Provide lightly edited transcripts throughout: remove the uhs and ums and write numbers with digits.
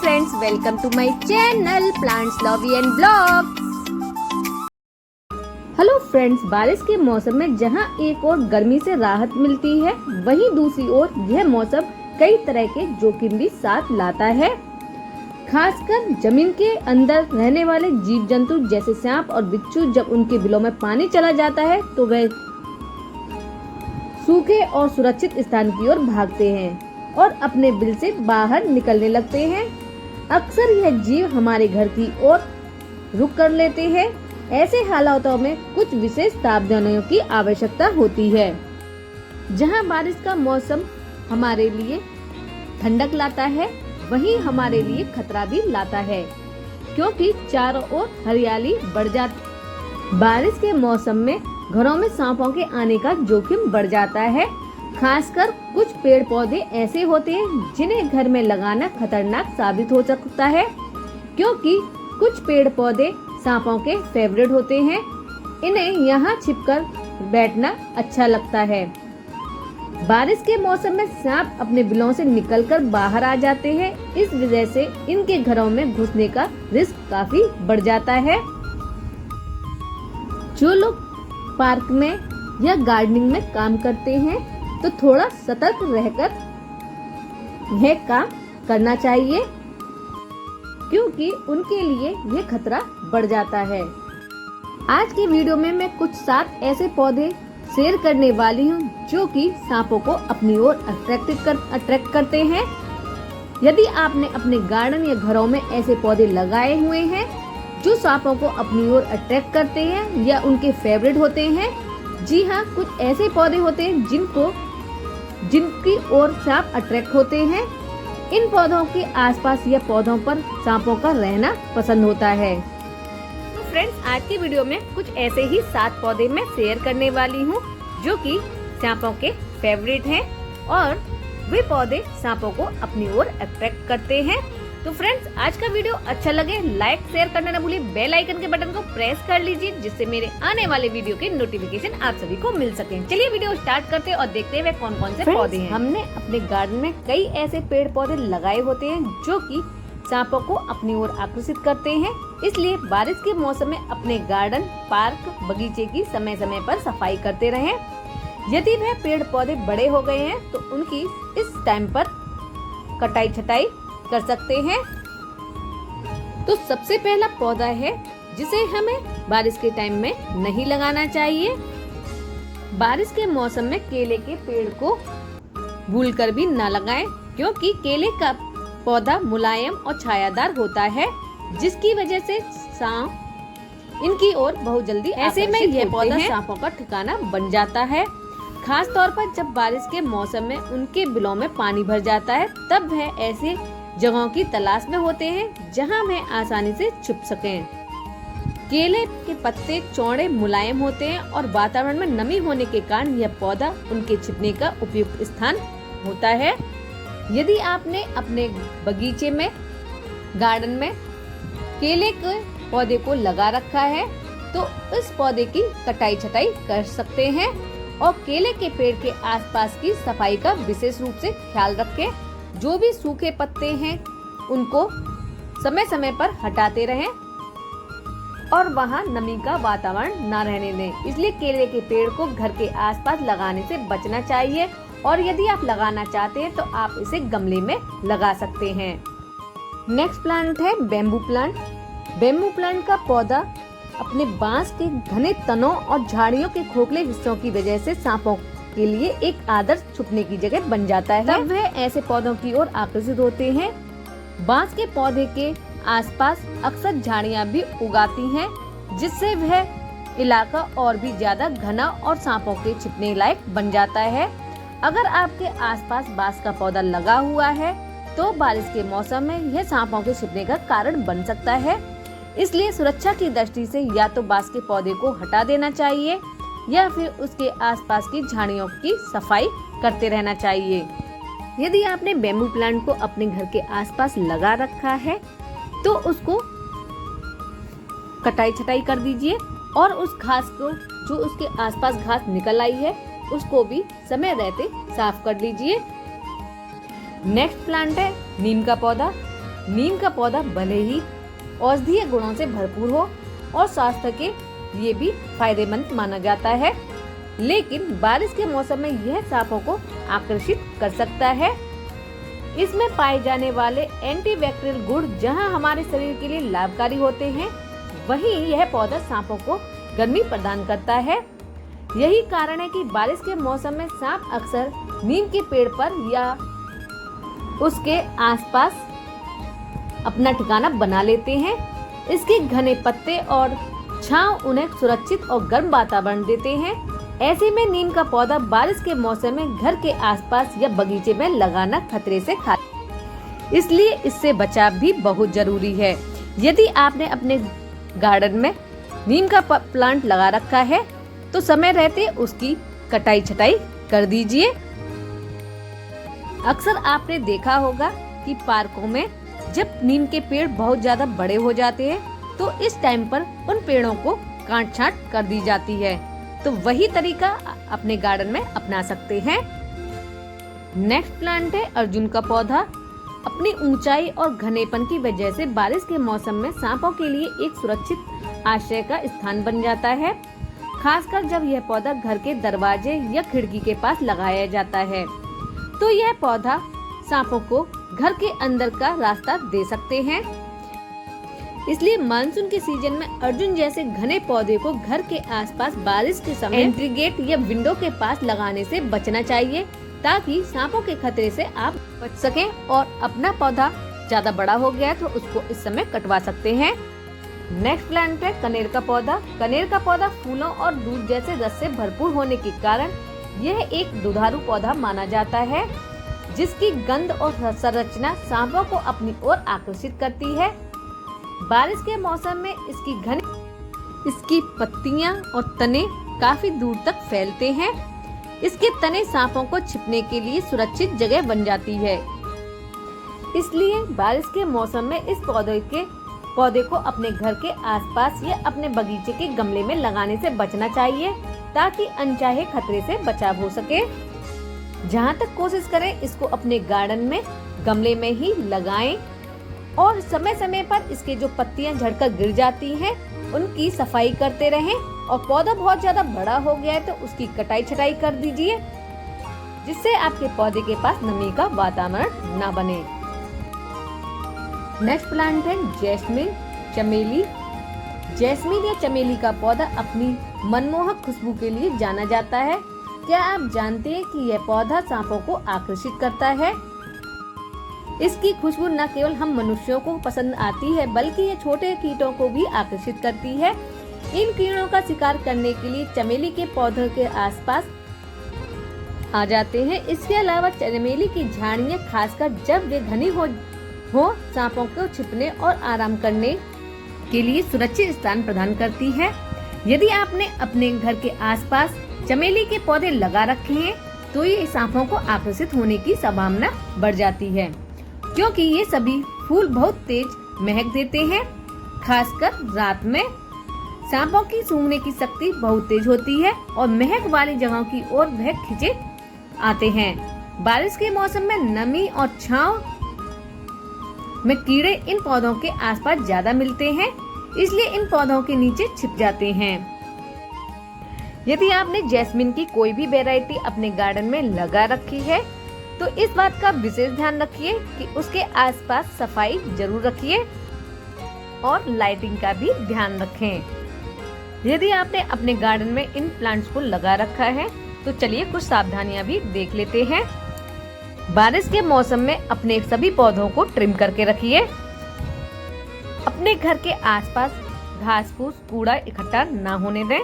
Friends, welcome to my channel plants lovey and blog. Hello friends, बारिश के मौसम में जहां एक और गर्मी से राहत मिलती है, वहीं दूसरी ओर यह मौसम कई तरह के जोखिम भी साथ लाता है। खासकर जमीन के अंदर रहने वाले जीव जंतु जैसे सांप और बिच्छू जब उनके बिलों में पानी चला जाता है तो वह सूखे और सुरक्षित स्थान की ओर भागते हैं और अपने बिल से बाहर निकलने लगते हैं। अक्सर यह जीव हमारे घर की ओर रुक कर लेते हैं। ऐसे हालातों में कुछ विशेष सावधानियों की आवश्यकता होती है। जहां बारिश का मौसम हमारे लिए ठंडक लाता है, वहीं हमारे लिए खतरा भी लाता है, क्योंकि चारों ओर हरियाली बढ़ जाती। बारिश के मौसम में घरों में सांपों के आने का जोखिम बढ़ जाता है। खासकर कुछ पेड़ पौधे ऐसे होते हैं जिन्हें घर में लगाना खतरनाक साबित हो सकता है, क्योंकि कुछ पेड़ पौधे सांपों के फेवरेट होते हैं। इन्हें यहाँ छिपकर बैठना अच्छा लगता है। बारिश के मौसम में सांप अपने बिलों से निकलकर बाहर आ जाते हैं। इस वजह से इनके घरों में घुसने का रिस्क काफी बढ़ जाता है। जो लोग पार्क में या गार्डनिंग में काम करते हैं तो थोड़ा सतर्क रहकर यह काम करना चाहिए, क्योंकि उनके लिए यह खतरा बढ़ जाता है। आज की वीडियो में मैं कुछ 7 ऐसे पौधे शेयर करने वाली हूँ जो कि सांपों को अपनी ओर अट्रैक्ट करते हैं। यदि आपने अपने गार्डन या घरों में ऐसे पौधे लगाए हुए हैं जो सांपों को अपनी ओर अट्रैक्ट करते हैं या उनके फेवरेट होते हैं, जी हाँ, कुछ ऐसे पौधे होते हैं जिनकी ओर सांप अट्रैक्ट होते हैं। इन पौधों के आसपास या पौधों पर सांपों का रहना पसंद होता है। तो फ्रेंड्स, आज की वीडियो में कुछ ऐसे ही 7 पौधे मैं शेयर करने वाली हूँ जो कि सांपों के फेवरेट हैं और वे पौधे सांपों को अपनी ओर अट्रैक्ट करते हैं। तो फ्रेंड्स, आज का वीडियो अच्छा लगे लाइक शेयर करना न भूलिए। बेल आइकन के बटन को प्रेस कर लीजिए, जिससे मेरे आने वाले वीडियो के नोटिफिकेशन आप सभी को मिल सके। चलिए वीडियो स्टार्ट करते हैं और देखते हैं वे कौन कौन से पौधे हैं। हमने अपने गार्डन में कई ऐसे पेड़ पौधे लगाए होते हैं जो कि सांपों को अपनी ओर आकर्षित करते हैं। इसलिए बारिश के मौसम में अपने गार्डन, पार्क, बगीचे की समय समय पर सफाई करते रहें। यदि वह पेड़ पौधे बड़े हो गए हैं तो उनकी इस टाइम पर कटाई छटाई कर सकते हैं। तो सबसे पहला पौधा है जिसे हमें बारिश के टाइम में नहीं लगाना चाहिए। बारिश के मौसम में केले के पेड़ को भूलकर भी न लगाएं, क्योंकि केले का पौधा मुलायम और छायादार होता है, जिसकी वजह से सांप इनकी ओर बहुत जल्दी ऐसे में यह पौधा सांपों का ठिकाना बन जाता है। खास तौर पर जब बारिश के मौसम में उनके बिलों में पानी भर जाता है, तब वह ऐसे जगहों की तलाश में होते हैं जहां वह आसानी से छुप सकें। केले के पत्ते चौड़े मुलायम होते हैं और वातावरण में नमी होने के कारण यह पौधा उनके छिपने का उपयुक्त स्थान होता है। यदि आपने अपने बगीचे में, गार्डन में केले के पौधे को लगा रखा है तो इस पौधे की कटाई छटाई कर सकते हैं और केले के पेड़ के आसपास की सफाई का विशेष रूप से ख्याल रखें। जो भी सूखे पत्ते हैं उनको समय समय पर हटाते रहें और वहां नमी का वातावरण न रहने दें। इसलिए केले के पेड़ को घर के आसपास लगाने से बचना चाहिए और यदि आप लगाना चाहते हैं तो आप इसे गमले में लगा सकते हैं। नेक्स्ट प्लांट है बेम्बू प्लांट। बेम्बू प्लांट का पौधा अपने बांस के घने तनों और झाड़ियों के खोखले हिस्सों की वजह से सांपों के लिए एक आदर्श छुपने की जगह बन जाता है। तब वह ऐसे पौधों की ओर आकर्षित होते हैं। बांस के पौधे के आसपास अक्सर झाड़ियां भी उगाती हैं, जिससे वह इलाका और भी ज्यादा घना और सांपों के छिपने लायक बन जाता है। अगर आपके आसपास बांस का पौधा लगा हुआ है तो बारिश के मौसम में यह सांपों के छिपने का कारण बन सकता है। इसलिए सुरक्षा की दृष्टि से या तो बांस के पौधे को हटा देना चाहिए या फिर उसके आसपास की झाड़ियों की सफाई करते रहना चाहिए। यदि आपने बेम्बू प्लांट को अपने घर के आसपास लगा रखा है तो उसको कटाई छटाई कर दीजिए और उस घास को, जो उसके आसपास घास निकल आई है, उसको भी समय रहते साफ कर लीजिए। नेक्स्ट प्लांट है नीम का पौधा। नीम का पौधा भले ही औषधीय गुणों से भरपूर हो और स्वास्थ्य के लिए भी फायदेमंद माना जाता है, लेकिन बारिश के मौसम में यह सांपों को आकर्षित कर सकता है। इसमें पाए जाने वाले एंटीबैक्टीरियल गुण जहां हमारे शरीर के लिए लाभकारी होते हैं, वहीं यह पौधा सांपों को गर्मी प्रदान करता है। यही कारण है कि बारिश के मौसम में सांप अक्सर नीम के पेड़ पर या उसके आसपास अपना ठिकाना बना लेते हैं। इसके घने पत्ते और छांव उन्हें सुरक्षित और गर्म वातावरण देते हैं। ऐसे में नीम का पौधा बारिश के मौसम में घर के आसपास या बगीचे में लगाना खतरे से खाली, इसलिए इससे बचाव भी बहुत जरूरी है। यदि आपने अपने गार्डन में नीम का प्लांट लगा रखा है तो समय रहते उसकी कटाई छटाई कर दीजिए। अक्सर आपने देखा होगा कि पार्कों में जब नीम के पेड़ बहुत ज्यादा बड़े हो जाते हैं तो इस टाइम पर उन पेड़ों को काट छांट कर दी जाती है, तो वही तरीका अपने गार्डन में अपना सकते हैं। नेक्स्ट प्लांट है अर्जुन का पौधा। अपनी ऊंचाई और घनेपन की वजह से बारिश के मौसम में सांपों के लिए एक सुरक्षित आश्रय का स्थान बन जाता है, खासकर जब यह पौधा घर के दरवाजे या खिड़की के पास लगाया जाता है। तो यह पौधा सांपों को घर के अंदर का रास्ता दे सकते हैं। इसलिए मानसून के सीजन में अर्जुन जैसे घने पौधे को घर के आसपास बारिश के समय एंट्री गेट या विंडो के पास लगाने से बचना चाहिए, ताकि सांपों के खतरे से आप बच सकें। और अपना पौधा ज्यादा बड़ा हो गया तो उसको इस समय कटवा सकते हैं। नेक्स्ट प्लांट है कनेर का पौधा। कनेर का पौधा फूलों और दूध जैसे रस से भरपूर होने के कारण यह एक दुधारू पौधा माना जाता है, जिसकी गंध और संरचना सांपों को अपनी ओर आकर्षित करती है। बारिश के मौसम में इसकी पत्तियां और तने काफी दूर तक फैलते हैं। इसके तने सांपों को छिपने के लिए सुरक्षित जगह बन जाती है। इसलिए बारिश के मौसम में इस पौधे को अपने घर के आसपास या अपने बगीचे के गमले में लगाने से बचना चाहिए, ताकि अनचाहे खतरे से बचाव हो सके। जहाँ तक कोशिश करें इसको अपने गार्डन में गमले में ही लगाएं और समय समय पर इसके जो पत्तियां झड़कर गिर जाती हैं उनकी सफाई करते रहें। और पौधा बहुत ज्यादा बड़ा हो गया है तो उसकी कटाई छटाई कर दीजिए, जिससे आपके पौधे के पास नमी का वातावरण ना बने। नेक्स्ट प्लांट है जैस्मिन चमेली। जैस्मिन या चमेली का पौधा अपनी मनमोहक खुशबू के लिए जाना जाता है। क्या आप जानते हैं कि यह पौधा सांपों को आकर्षित करता है? इसकी खुशबू न केवल हम मनुष्यों को पसंद आती है, बल्कि ये छोटे कीटों को भी आकर्षित करती है। इन कीड़ों का शिकार करने के लिए चमेली के पौधों के आसपास आ जाते हैं। इसके अलावा चमेली की झाड़ियाँ खासकर जब वे घनी हो सांपों को छिपने और आराम करने के लिए सुरक्षित स्थान प्रदान करती है। यदि आपने अपने घर के आसपास चमेली के पौधे लगा रखे हैं तो ये सांपों को आकर्षित होने की संभावना बढ़ जाती है, क्योंकि ये सभी फूल बहुत तेज महक देते हैं। खासकर रात में सांपों की सूंघने की शक्ति बहुत तेज होती है और महक वाली जगहों की ओर वह खींचे आते हैं। बारिश के मौसम में नमी और छांव में कीड़े इन पौधों के आसपास ज्यादा मिलते हैं, इसलिए इन पौधों के नीचे छिप जाते हैं। यदि आपने जैस्मिन की कोई भी वैरायटी अपने गार्डन में लगा रखी है तो इस बात का विशेष ध्यान रखिए कि उसके आसपास सफाई जरूर रखिए और लाइटिंग का भी ध्यान रखें। यदि आपने अपने गार्डन में इन प्लांट्स को लगा रखा है तो चलिए कुछ सावधानियां भी देख लेते हैं। बारिश के मौसम में अपने सभी पौधों को ट्रिम करके रखिए। अपने घर के आसपास घास फूस कूड़ा इकट्ठा ना होने दें।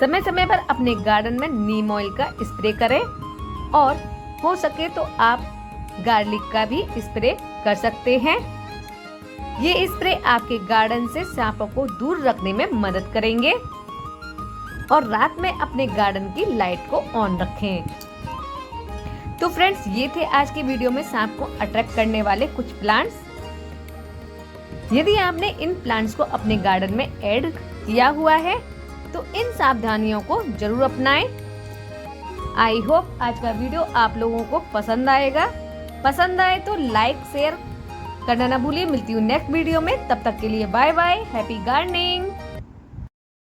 समय समय पर अपने गार्डन में नीम ऑयल का स्प्रे करें और हो सके तो आप गार्लिक का भी स्प्रे कर सकते हैं। ये स्प्रे आपके गार्डन से सांपों को दूर रखने में मदद करेंगे। और रात में अपने गार्डन की लाइट को ऑन रखें। तो फ्रेंड्स, ये थे आज के वीडियो में सांप को अट्रैक्ट करने वाले कुछ प्लांट्स। यदि आपने इन प्लांट्स को अपने गार्डन में ऐड किया हुआ है तो इन सावधानियों को जरूर अपनाएं। आई होप आज का वीडियो आप लोगों को पसंद आएगा। पसंद आए तो लाइक शेयर करना ना भूलिए। मिलती हूँ नेक्स्ट वीडियो में, तब तक के लिए बाय बाय, हैप्पी गार्डनिंग।